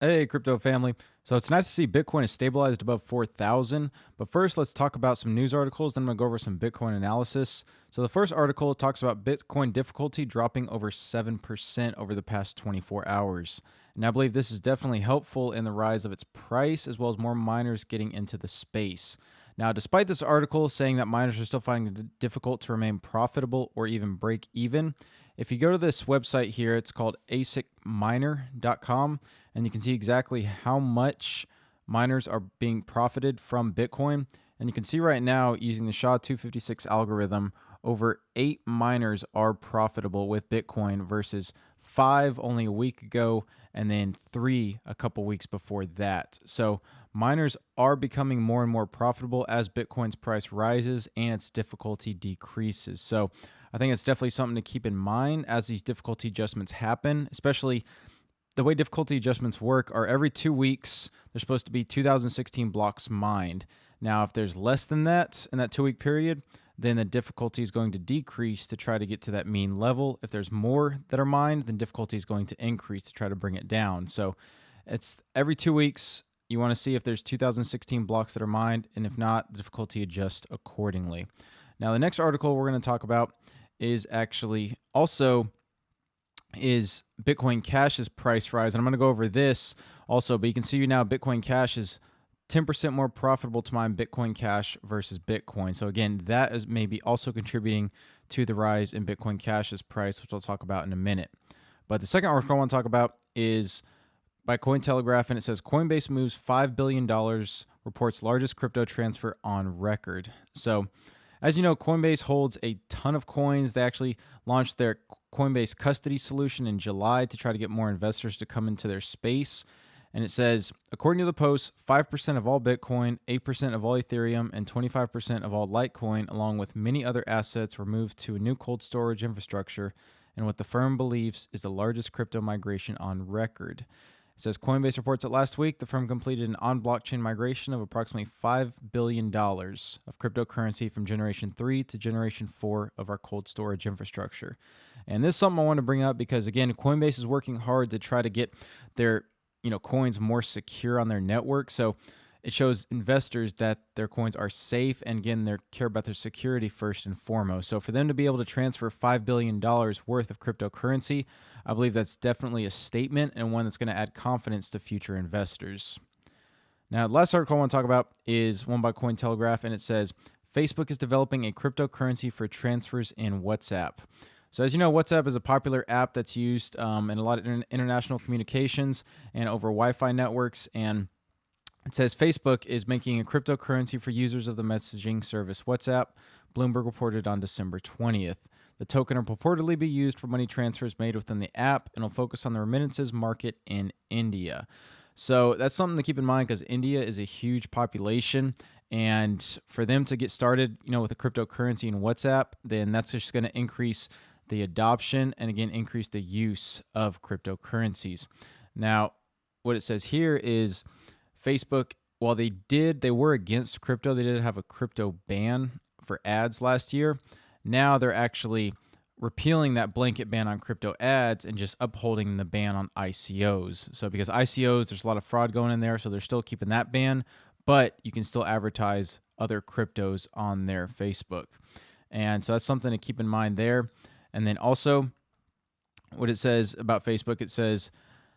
Hey, crypto family. So it's nice to see Bitcoin is stabilized above 4,000. But first, let's talk about some news articles. Then I'm going to go over some Bitcoin analysis. So the first article talks about Bitcoin difficulty dropping over 7% over the past 24 hours. And I believe this is definitely helpful in the rise of its price, as well as more miners getting into the space. Now, despite this article saying that miners are still finding it difficult to remain profitable or even break even, if you go to this website here, it's called asicminer.com, and you can see exactly how much miners are being profited from Bitcoin. And you can see right now, using the SHA-256 algorithm, over 8 miners are profitable with Bitcoin versus 5 only a week ago, and then 3 a couple weeks before that. So miners are becoming more and more profitable as Bitcoin's price rises and its difficulty decreases. So I think it's definitely something to keep in mind as these difficulty adjustments happen, especially the way difficulty adjustments work are every 2 weeks, there's supposed to be 2016 blocks mined. Now, if there's less than that in that 2 week period, then the difficulty is going to decrease to try to get to that mean level. If there's more that are mined, then difficulty is going to increase to try to bring it down. So it's every 2 weeks, you want to see if there's 2016 blocks that are mined, and if not, the difficulty adjusts accordingly. Now, the next article we're going to talk about is actually also is Bitcoin Cash's price rise. And I'm going to go over this also, but you can see now Bitcoin Cash is 10% more profitable to mine Bitcoin Cash versus Bitcoin. So again, that is maybe also contributing to the rise in Bitcoin Cash's price, which I'll talk about in a minute. But the second article I want to talk about is by Cointelegraph, and it says Coinbase moves $5 billion, reports largest crypto transfer on record. So as you know, Coinbase holds a ton of coins. They actually launched their Coinbase custody solution in July to try to get more investors to come into their space. And it says, according to the post, 5% of all Bitcoin, 8% of all Ethereum, and 25% of all Litecoin, along with many other assets, were moved to a new cold storage infrastructure and what the firm believes is the largest crypto migration on record. It says Coinbase reports that last week, the firm completed an on-blockchain migration of approximately $5 billion of cryptocurrency from Generation 3 to Generation 4 of our cold storage infrastructure. And this is something I want to bring up because, again, Coinbase is working hard to try to get their coins more secure on their network. So it shows investors that their coins are safe, and again, they care about their security first and foremost. So for them to be able to transfer $5 billion worth of cryptocurrency, I believe that's definitely a statement and one that's going to add confidence to future investors. Now, the last article I want to talk about is one by Cointelegraph, and it says, Facebook is developing a cryptocurrency for transfers in WhatsApp. So as you know, WhatsApp is a popular app that's used in a lot of international communications and over Wi-Fi networks, and it says Facebook is making a cryptocurrency for users of the messaging service WhatsApp. Bloomberg reported on December 20th. The token will purportedly be used for money transfers made within the app and will focus on the remittances market in India. So that's something to keep in mind because India is a huge population, and for them to get started, with a cryptocurrency in WhatsApp, then that's just going to increase the adoption and again increase the use of cryptocurrencies. Now, what it says here is Facebook, while they were against crypto, they did have a crypto ban for ads last year. Now they're actually repealing that blanket ban on crypto ads and just upholding the ban on ICOs. So because ICOs, there's a lot of fraud going in there, so they're still keeping that ban, but you can still advertise other cryptos on their Facebook. And so that's something to keep in mind there. And then also what it says about Facebook, it says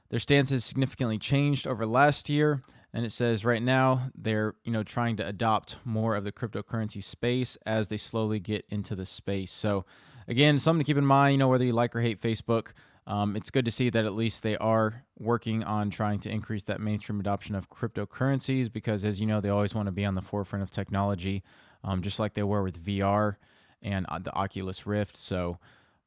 their stance has significantly changed over last year. And it says right now they're trying to adopt more of the cryptocurrency space as they slowly get into the space. So again, something to keep in mind, whether you like or hate Facebook, it's good to see that at least they are working on trying to increase that mainstream adoption of cryptocurrencies because, as you know, they always want to be on the forefront of technology, just like they were with VR and the Oculus Rift. So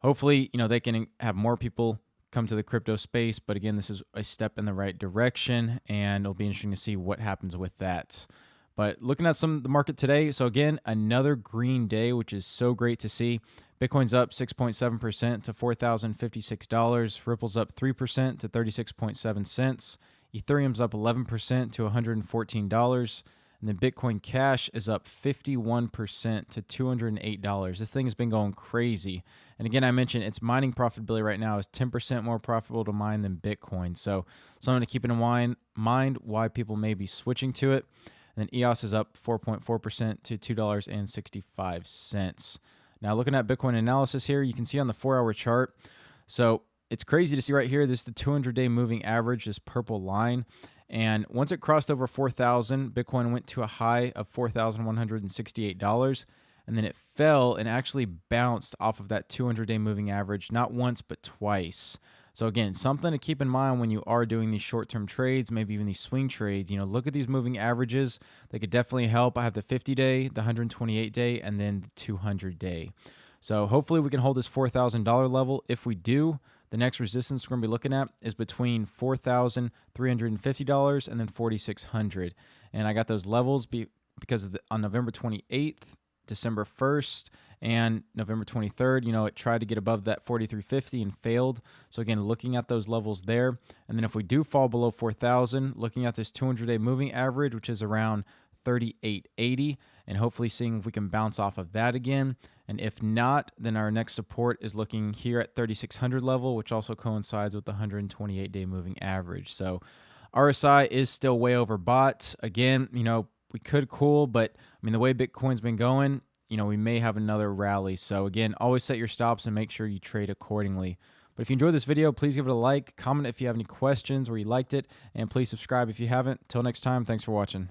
hopefully, they can have more people come to the crypto space. But again, this is a step in the right direction, and it'll be interesting to see what happens with that. But looking at the market today, so again, another green day, which is so great to see. Bitcoin's up 6.7% to $4,056. Ripple's up 3% to 36.7 cents. Ethereum's up 11% to $114. And then Bitcoin Cash is up 51% to $208. This thing has been going crazy. And again, I mentioned its mining profitability right now is 10% more profitable to mine than Bitcoin. So something to keep in mind why people may be switching to it. And then EOS is up 4.4% to $2.65. Now looking at Bitcoin analysis here, you can see on the 4-hour chart. So it's crazy to see right here. This is the 200-day moving average, this purple line. And once it crossed over 4,000, Bitcoin went to a high of $4,168. And then it fell and actually bounced off of that 200-day moving average, not once, but twice. So again, something to keep in mind when you are doing these short-term trades, maybe even these swing trades. Look at these moving averages. They could definitely help. I have the 50-day, the 128-day, and then the 200-day. So hopefully we can hold this $4,000 level. If we do, the next resistance we're going to be looking at is between $4,350 and then $4,600. And I got those levels because on November 28th, December 1st, and November 23rd, it tried to get above that 4,350 and failed. So again, looking at those levels there. And then if we do fall below 4,000, looking at this 200-day moving average, which is around 3,880, and hopefully seeing if we can bounce off of that again. And if not, then our next support is looking here at 3,600 level, which also coincides with the 128-day moving average. So RSI is still way overbought. Again, we could cool, but the way Bitcoin's been going, we may have another rally. So again, always set your stops and make sure you trade accordingly. But if you enjoyed this video, please give it a like, comment if you have any questions or you liked it, and please subscribe if you haven't. Till next time, thanks for watching.